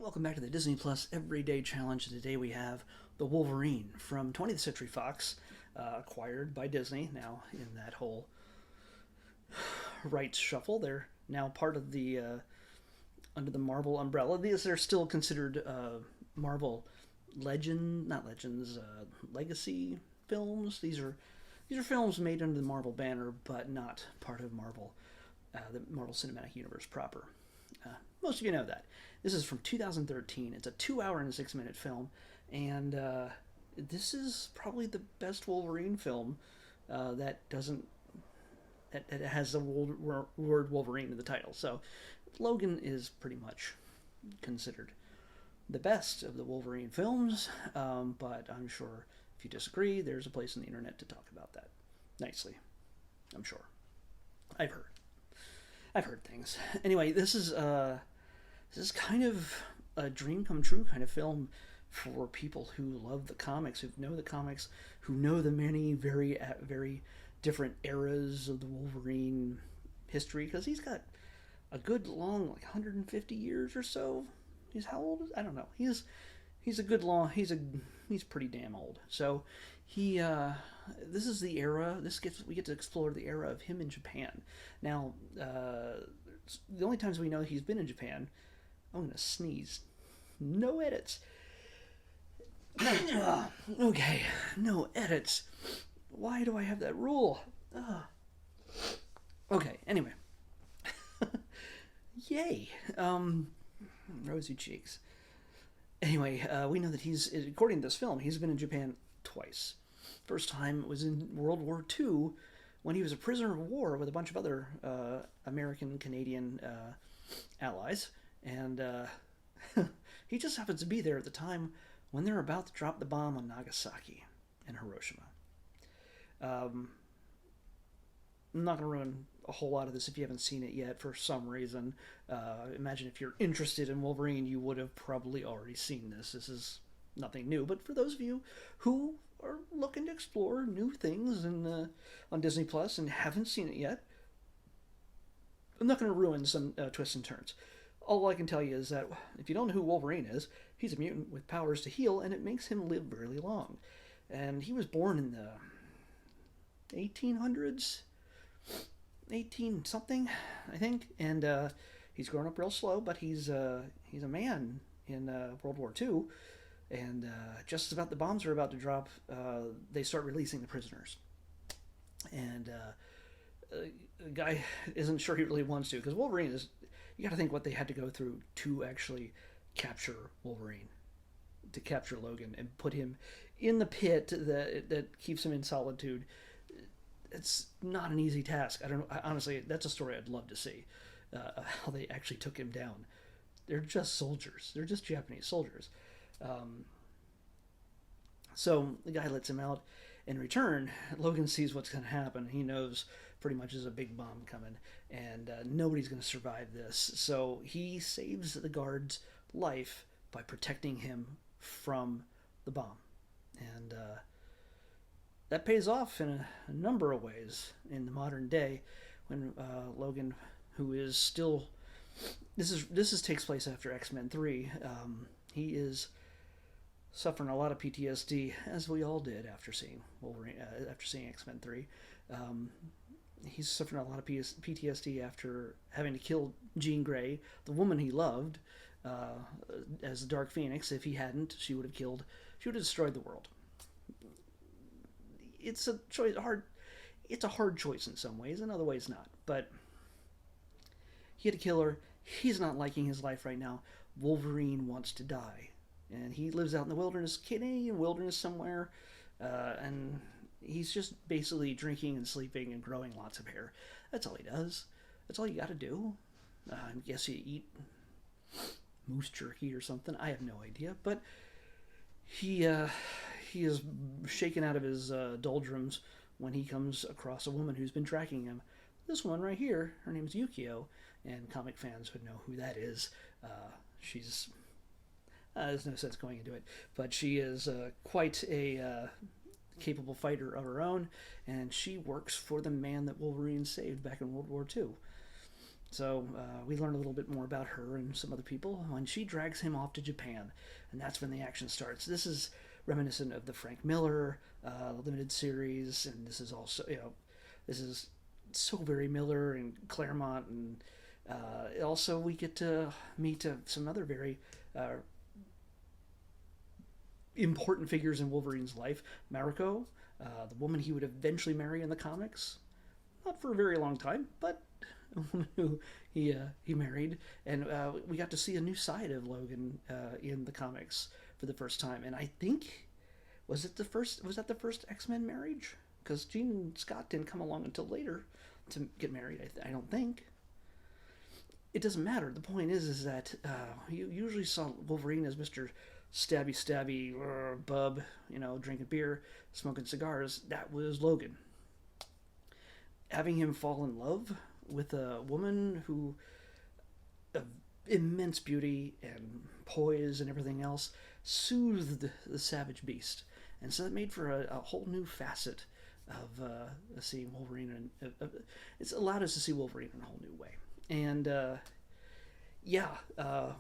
Welcome back to the Disney Plus Everyday Challenge. Today we have the Wolverine from 20th Century Fox, acquired by Disney. Now in that whole rights shuffle, they're now part of the under the Marvel umbrella. These are still considered Marvel not legends, legacy films. These are films made under the Marvel banner, but not part of Marvel, the Marvel Cinematic Universe proper. Most of you know that. This is from 2013. It's a 2 hour and 6 minute film, and this is probably the best Wolverine film that doesn't that has the word Wolverine in the title. So Logan is pretty much considered the best of the Wolverine films, but I'm sure if you disagree, there's a place on the internet to talk about that nicely. I'm sure. I've heard. I've heard things. Anyway, this is kind of a dream come true kind of film for people who love the comics, who know the comics, who know the many very different eras of the Wolverine history. Because he's got a good long 150 years or so. He's how old? I don't know. He's a good long. He's pretty damn old. So this is the era. We get to explore the era of him in Japan. Now, the only times we know he's been in Japan. I'm gonna sneeze. No edits. Okay, no edits. Why do I have that rule? Okay, anyway. Yay. Rosy cheeks. Anyway, we know that according to this film, he's been in Japan twice. First time was in World War II when he was a prisoner of war with a bunch of other American, Canadian allies. And he just happens to be there at the time when they're about to drop the bomb on Nagasaki and Hiroshima. I'm not going to ruin a whole lot of this if you haven't seen it yet for some reason. Imagine if you're interested in Wolverine, you would have probably already seen this. This is nothing new. But for those of you who are looking to explore new things on Disney Plus and haven't seen it yet, I'm not going to ruin some twists and turns. All I can tell you is that if you don't know who Wolverine is, he's a mutant with powers to heal, and it makes him live really long. And he was born in the 1800s, 18 something, I think. And he's grown up real slow, but he's a man in World War II. And just as about the bombs are about to drop, they start releasing the prisoners. And the guy isn't sure he really wants to, because Wolverine is. You got to think what they had to go through to actually capture Wolverine, to capture Logan and put him in the pit that keeps him in solitude. It's not an easy task. I don't know. Honestly, that's a story I'd love to see. How they actually took him down. They're just soldiers. They're just Japanese soldiers. So the guy lets him out. In return, Logan sees what's going to happen. He knows pretty much there's a big bomb coming, and nobody's going to survive this. So he saves the guard's life by protecting him from the bomb. And that pays off in a number of ways in the modern day when Logan, who is still... This takes place after X-Men 3. He is suffering a lot of PTSD, as we all did after seeing Wolverine, after seeing X-Men 3. He's suffering a lot of PTSD after having to kill Jean Grey, the woman he loved, as the Dark Phoenix. If he hadn't, she would have destroyed the world. It's a choice, it's a hard choice in some ways, in other ways not. But he had to kill her. He's not liking his life right now. Wolverine wants to die. And he lives out in the wilderness, Canadian wilderness somewhere, and he's just basically drinking and sleeping and growing lots of hair. That's all he does. That's all you got to do. I guess you eat moose jerky or something. I have no idea. But he is shaken out of his doldrums when he comes across a woman who's been tracking him. This one right here, her name's Yukio, and comic fans would know who that is. She's... there's no sense going into it, but she is quite a capable fighter of her own, and she works for the man that Wolverine saved back in World War II. So we learn a little bit more about her and some other people when she drags him off to Japan, and that's when the action starts. This is reminiscent of the Frank Miller limited series, and this is also this is so very Miller and Claremont, and also we get to meet some other very important figures in Wolverine's life. Mariko, the woman he would eventually marry in the comics, not for a very long time, but who he married, and we got to see a new side of Logan in the comics for the first time. And I think was that the first X-Men marriage? Because Jean Scott didn't come along until later to get married. I don't think. It doesn't matter. The point is that you usually saw Wolverine as Mister Stabby Stabby Bub, drinking beer, smoking cigars. That was Logan. Having him fall in love with a woman who of immense beauty and poise and everything else soothed the savage beast, and so that made for a whole new facet of seeing Wolverine, and it's allowed us to see Wolverine in a whole new way. And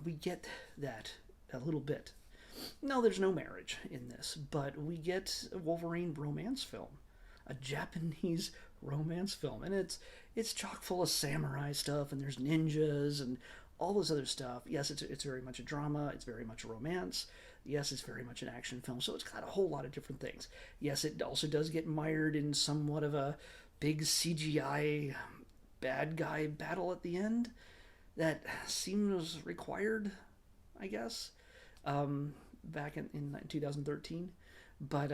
we get that a little bit. No, there's no marriage in this, but we get a Wolverine romance film, a Japanese romance film, and it's chock full of samurai stuff, and there's ninjas and all this other stuff. Yes, it's very much a drama. It's very much a romance. Yes, it's very much an action film. So it's got a whole lot of different things. Yes, it also does get mired in somewhat of a big CGI bad guy battle at the end that seems required, I guess, back in 2013. But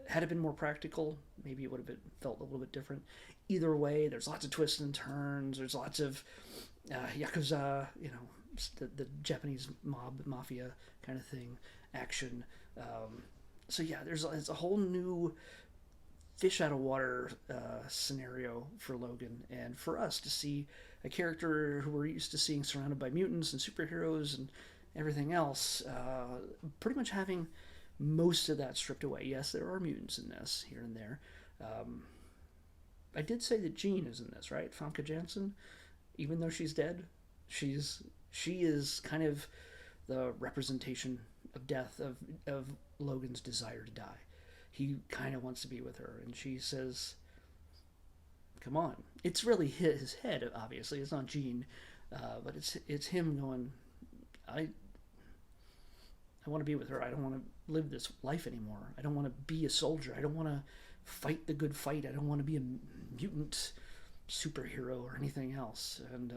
had it been more practical, maybe it would have felt a little bit different. Either way, there's lots of twists and turns. There's lots of yakuza, the Japanese mafia kind of thing, action. So yeah, there's a whole new fish out of water scenario for Logan, and for us to see a character who we're used to seeing surrounded by mutants and superheroes and everything else, pretty much having most of that stripped away. Yes, there are mutants in this here and there. I did say that Jean is in this, right? Famke Janssen, even though she's dead, she is kind of the representation of death, of Logan's desire to die. He kind of wants to be with her, and she says, "Come on." It's really his head, obviously. It's not Jean, but it's him going, I want to be with her. I don't want to live this life anymore. I don't want to be a soldier. I don't want to fight the good fight. I don't want to be a mutant superhero or anything else. And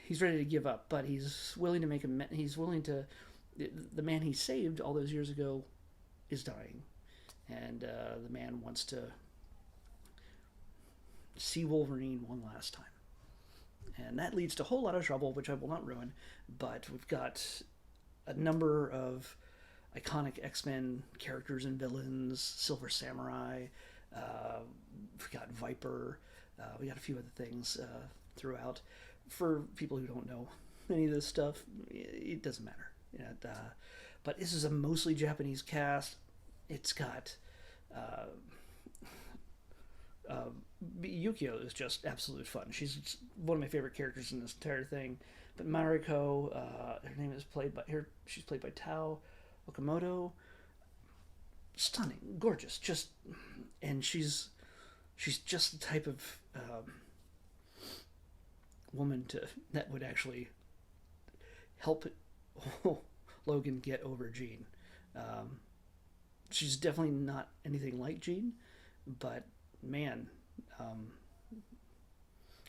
he's ready to give up, but he's willing to make he's willing to. The man he saved all those years ago is dying, and the man wants to see Wolverine one last time. And that leads to a whole lot of trouble, which I will not ruin, but we've got a number of iconic X-Men characters and villains, Silver Samurai, we've got Viper, we got a few other things throughout. For people who don't know any of this stuff, it doesn't matter. But this is a mostly Japanese cast. It's got Yukio is just absolute fun. She's one of my favorite characters in this entire thing. But Mariko, her name is she's played by Tao Okamoto. Stunning, gorgeous, and she's just the type of woman that would actually help Logan get over Jean. She's definitely not anything like Jean, but man,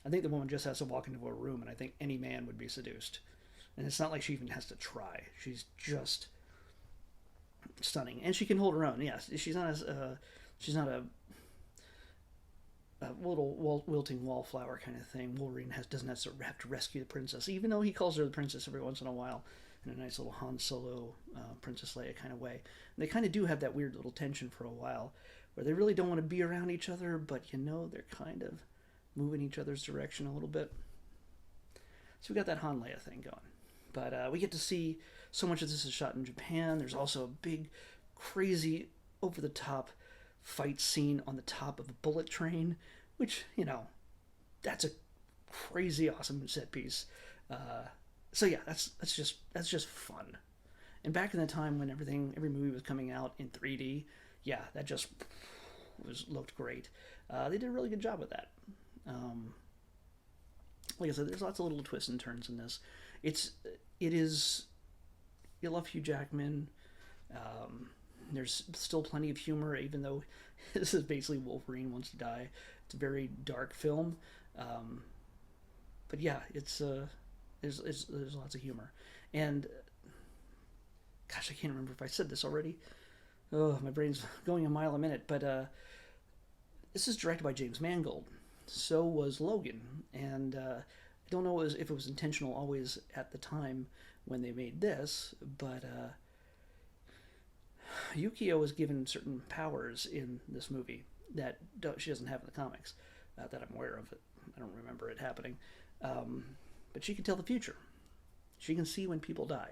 I think the woman just has to walk into a room, and I think any man would be seduced. And it's not like she even has to try. She's just stunning, and she can hold her own. Yes, she's not a little wilting wallflower kind of thing. Wolverine doesn't have to rescue the princess, even though he calls her the princess every once in a while, in a nice little Han Solo, Princess Leia kind of way. And they kind of do have that weird little tension for a while, where they really don't want to be around each other, but they're kind of moving each other's direction a little bit. So we got that Han Leia thing going. But we get to see so much of this is shot in Japan. There's also a big, crazy, over-the-top fight scene on the top of a bullet train, which, that's a crazy awesome set piece. Uh, so yeah, that's just fun. And back in the time when every movie was coming out in 3D, yeah, that just looked great. They did a really good job with that. Um, like I said, there's lots of little twists and turns in this. It's it is you love Hugh Jackman. Um, there's still plenty of humor, even though this is basically Wolverine wants to die. It's a very dark film, um, but yeah, there's lots of humor, and gosh, I can't remember if I said this already. Oh, my brain's going a mile a minute, but this is directed by James Mangold. So was Logan, and I don't know if it was intentional always at the time when they made this, but Yukio was given certain powers in this movie that she doesn't have in the comics, that I'm aware of. It. I don't remember it happening, um, but she can tell the future. She can see when people die,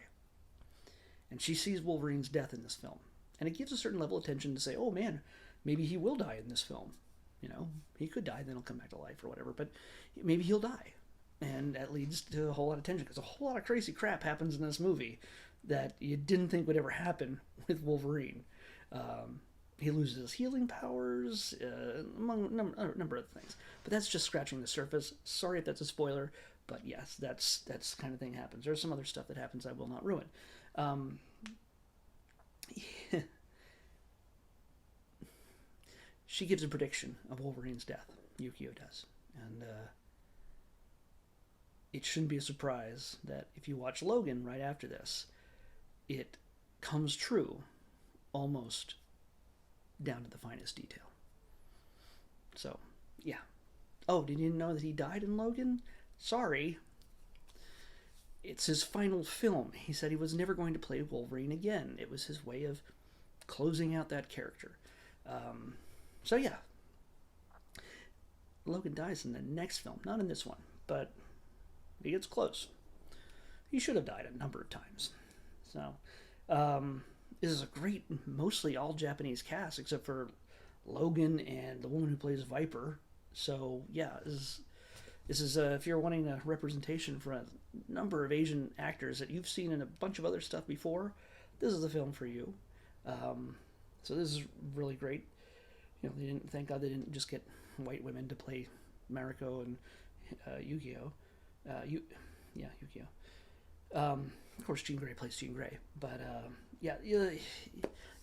and she sees Wolverine's death in this film, and it gives a certain level of tension to say, "Oh man, maybe he will die in this film." You know, he could die, then he'll come back to life or whatever, but maybe he'll die. And that leads to a whole lot of tension because a whole lot of crazy crap happens in this movie that you didn't think would ever happen with Wolverine. Um, he loses his healing powers, among a number of things. But that's just scratching the surface. Sorry if that's a spoiler, but yes, that's the kind of thing happens. There's some other stuff that happens I will not ruin. Um, she gives a prediction of Wolverine's death. Yukio does. And it shouldn't be a surprise that if you watch Logan right after this, it comes true almost down to the finest detail. So, yeah. Oh, did you know that he died in Logan? Sorry. It's his final film. He said he was never going to play Wolverine again. It was his way of closing out that character. So, yeah. Logan dies in the next film. Not in this one, but he gets close. He should have died a number of times. So, this is a great, mostly all Japanese cast, except for Logan and the woman who plays Viper. So, yeah, this is if you're wanting a representation for a number of Asian actors that you've seen in a bunch of other stuff before, this is the film for you. So this is really great. You know, thank God they didn't just get white women to play Mariko and Yukio. Yukio. Of course, Jean Grey plays Jean Grey, but yeah,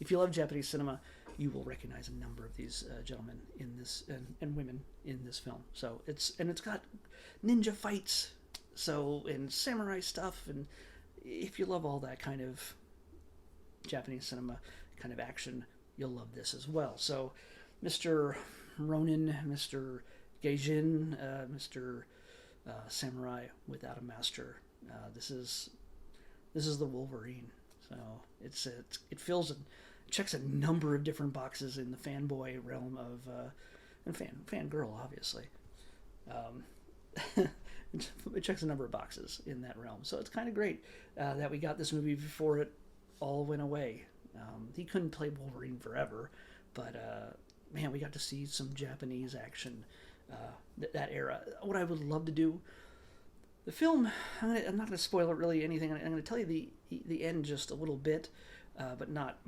if you love Japanese cinema, you will recognize a number of these gentlemen in this and women in this film. So it's got ninja fights, and samurai stuff, and if you love all that kind of Japanese cinema, kind of action, you'll love this as well. So, Mr. Ronin, Mr. Gaijin, Mr. Samurai without a master. This is the Wolverine. So it checks a number of different boxes in the fanboy realm of and fangirl, obviously. It checks a number of boxes in that realm. So it's kind of great that we got this movie before it all went away. He couldn't play Wolverine forever, but man, we got to see some Japanese action that era. What I would love to do, the film, I'm not going to spoil it really anything. I'm going to tell you the end just a little bit, but not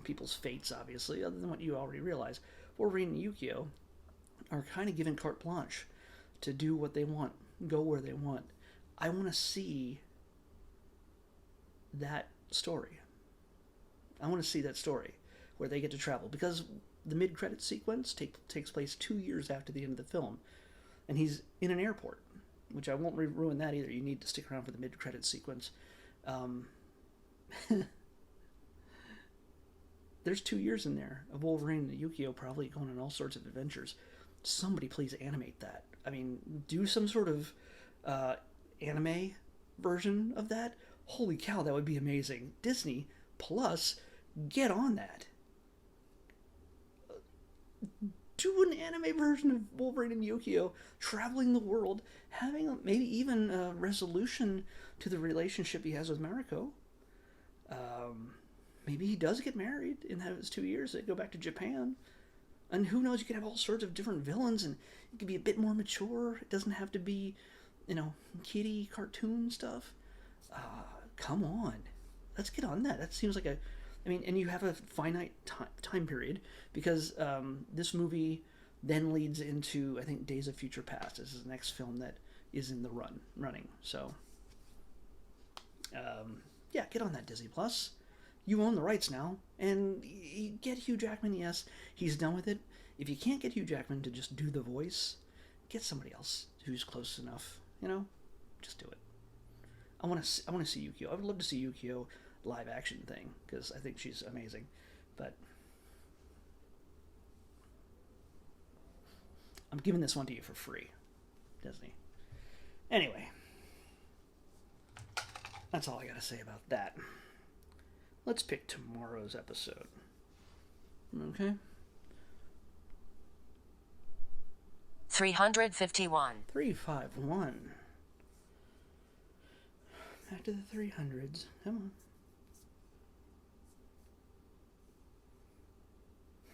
people's fates, obviously, other than what you already realize. Wolverine and Yukio are kind of given carte blanche to do what they want, go where they want. I want to see that story. I want to see that story where they get to travel, because the mid-credit sequence takes place 2 years after the end of the film, and he's in an airport, which I won't ruin that either. You need to stick around for the mid-credit sequence. There's 2 years in there of Wolverine and Yukio probably going on all sorts of adventures. Somebody please animate that. I mean, do some sort of anime version of that. Holy cow, that would be amazing. Disney Plus, get on that. Do an anime version of Wolverine and Yukio traveling the world, having maybe even a resolution to the relationship he has with Mariko. Maybe he does get married in those 2 years. They go back to Japan. And who knows, you could have all sorts of different villains, and it could be a bit more mature. It doesn't have to be, kiddie cartoon stuff. Come on. Let's get on that. That seems like and you have a finite time period, because this movie then leads into, I think, Days of Future Past. This is the next film that is in the running. So, yeah, get on that, Disney Plus. You own the rights now, and get Hugh Jackman. Yes, he's done with it. If you can't get Hugh Jackman to just do the voice, get somebody else who's close enough. Just do it. I want to see Yukio. I would love to see Yukio live action thing, because I think she's amazing. But I'm giving this one to you for free, Disney. Anyway, that's all I got to say about that. Let's pick tomorrow's episode. Okay? 351. 351. Back to the 300s. Come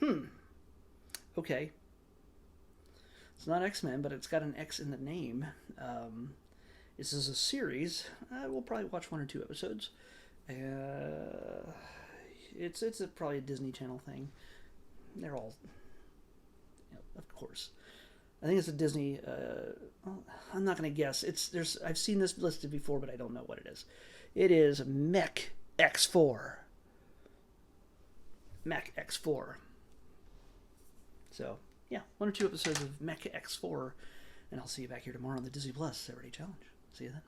on. Okay. It's not X-Men, but it's got an X in the name. This is a series. We'll probably watch 1 or 2 episodes. It's probably a Disney Channel thing. They're all, of course. I think it's a Disney. I'm not gonna guess. I've seen this listed before, but I don't know what it is. It is Mech X4. Mech X4. So yeah, 1 or 2 episodes of Mech X4, and I'll see you back here tomorrow on the Disney Plus Celebrity Challenge. See you then.